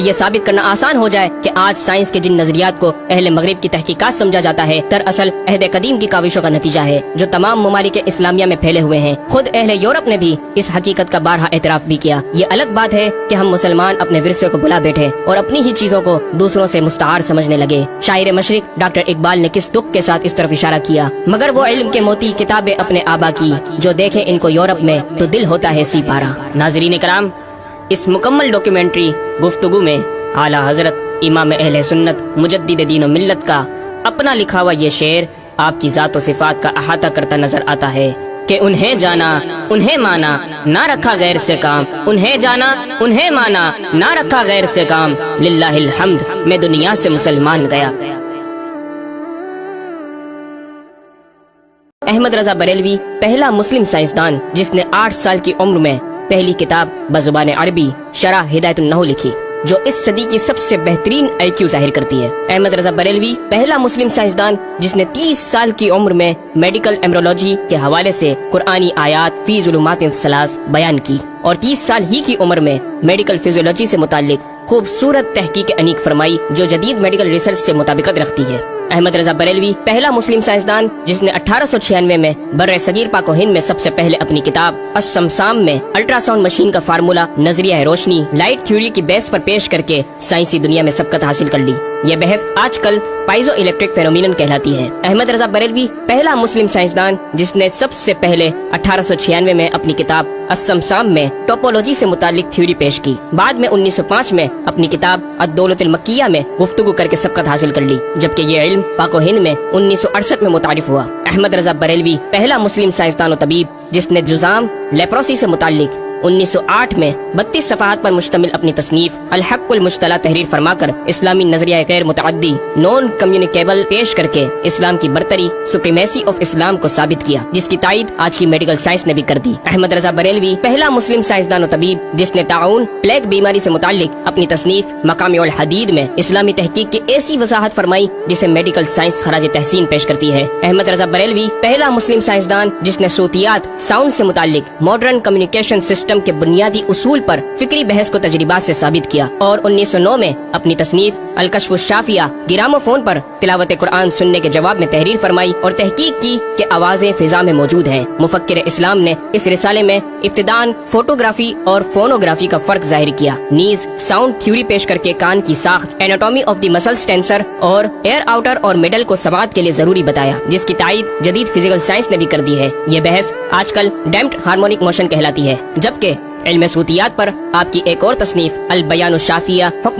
یہ ثابت کرنا آسان ہو جائے کہ آج سائنس کے جن نظریات کو اہل مغرب کی تحقیقات سمجھا جاتا ہے دراصل عہد قدیم کی کاوشوں کا نتیجہ ہے جو تمام ممالک اسلامیہ میں پھیلے ہوئے ہیں۔ خود اہل یورپ نے بھی اس حقیقت کا بارہا اعتراف بھی کیا۔ یہ الگ بات ہے کہ ہم مسلمان اپنے ورثے کو بلا بیٹھے اور اپنی ہی چیزوں کو دوسروں سے مستعار سمجھنے لگے۔ شاعر مشرق ڈاکٹر اقبال نے کس دکھ کے ساتھ اس طرف اشارہ کیا، مگر وہ علم کے موتی کتابیں اپنے آبا کی، جو دیکھیں ان کو یورپ میں تو دل ہوتا ہے سی پارا۔ ناظرین کرام، اس مکمل ڈاکیومنٹری گفتگو میں اعلیٰ حضرت امام اہل سنت مجدد دین و ملت کا اپنا لکھا ہوا یہ شعر آپ کی ذات و صفات کا احاطہ کرتا نظر آتا ہے کہ انہیں جانا انہیں مانا نہ رکھا غیر سے کام، انہیں جانا انہیں مانا نہ رکھا غیر سے کام، للہ الحمد میں دنیا سے مسلمان گیا۔ احمد رضا بریلوی پہلا مسلم سائنسدان جس نے 8 سال کی عمر میں پہلی کتاب بزبان عربی شرح ہدایت النحو لکھی، جو اس صدی کی سب سے بہترین IQ ظاہر کرتی ہے۔ احمد رضا بریلوی پہلا مسلم سائنسدان جس نے 30 سال کی عمر میں میڈیکل ایمبرولوجی کے حوالے سے قرآنی آیات فی ظلمات ثلاث بیان کی، اور 30 سال ہی کی عمر میں میڈیکل فیزیولوجی سے متعلق خوبصورت تحقیق انیق فرمائی جو جدید میڈیکل ریسرچ سے مطابقت رکھتی ہے۔ احمد رضا بریلوی پہلا مسلم سائنسدان جس نے 1896 میں بر صغیر پاک و ہند میں سب سے پہلے اپنی کتاب السمسام میں الٹرا ساؤنڈ مشین کا فارمولا نظریہ روشنی لائٹ تھیوری کی بیس پر پیش کر کے سائنسی دنیا میں سبقت حاصل کر لی۔ یہ بحث آج کل پائزو الیکٹرک فینومینن کہلاتی ہے۔ احمد رضا بریلوی پہلا مسلم سائنسدان جس نے سب سے پہلے 1896 میں اپنی کتاب السمسام میں ٹوپولوجی سے متعلق تھیوری پیش کی، بعد میں 1905 میں اپنی کتاب الدولۃ المکیہ میں گفتگو کر کے سبقت حاصل کر لی، جبکہ یہ علم پاک و ہند میں 1968 میں متعارف ہوا۔ احمد رضا بریلوی پہلا مسلم سائنسدان و طبیب جس نے جزام لیپروسی سے متعلق 1908 میں 32 صفحات پر مشتمل اپنی تصنیف الحق المجتلی تحریر فرما کر اسلامی نظریہ غیر متعدی نان کمیونیکیبل پیش کر کے اسلام کی برتری سپریمیسی آف اسلام کو ثابت کیا، جس کی تائید آج کی میڈیکل سائنس نے بھی کر دی۔ احمد رضا بریلوی پہلا مسلم سائنسدان و طبیب جس نے طاعون پلیگ بیماری سے متعلق اپنی تصنیف مقامع الحدید میں اسلامی تحقیق کی ایسی وضاحت فرمائی جسے میڈیکل سائنس خراج تحسین پیش کرتی ہے۔ احمد رضا بریلوی پہلا مسلم سائنسدان جس نے صوتیات ساؤنڈ سے متعلق ماڈرن کمیونیکیشن سسٹم کے بنیادی اصول پر فکری بحث کو تجربات سے ثابت کیا، اور 1909 میں اپنی تصنیف الکشف الشافیہ گراموفون پر تلاوت قرآن سننے کے جواب میں تحریر فرمائی اور تحقیق کی کہ آوازیں فضا میں موجود ہیں۔ مفکر اسلام نے اس رسالے میں ابتداً فوٹوگرافی اور فونوگرافی کا فرق ظاہر کیا، نیز ساؤنڈ تھیوری پیش کر کے کان کی ساخت anatomy of the muscles tensor اور ایئر آؤٹر اور مڈل کو سماعت کے لیے ضروری بتایا، جس کی تائید جدید فزیکل سائنس نے بھی کر دی ہے۔ یہ بحث آج کل ڈیمپڈ ہارمونک موشن کہلاتی ہے، جبکہ علم صوتیات پر آپ کی ایک اور تصنیف البیان الشافیہ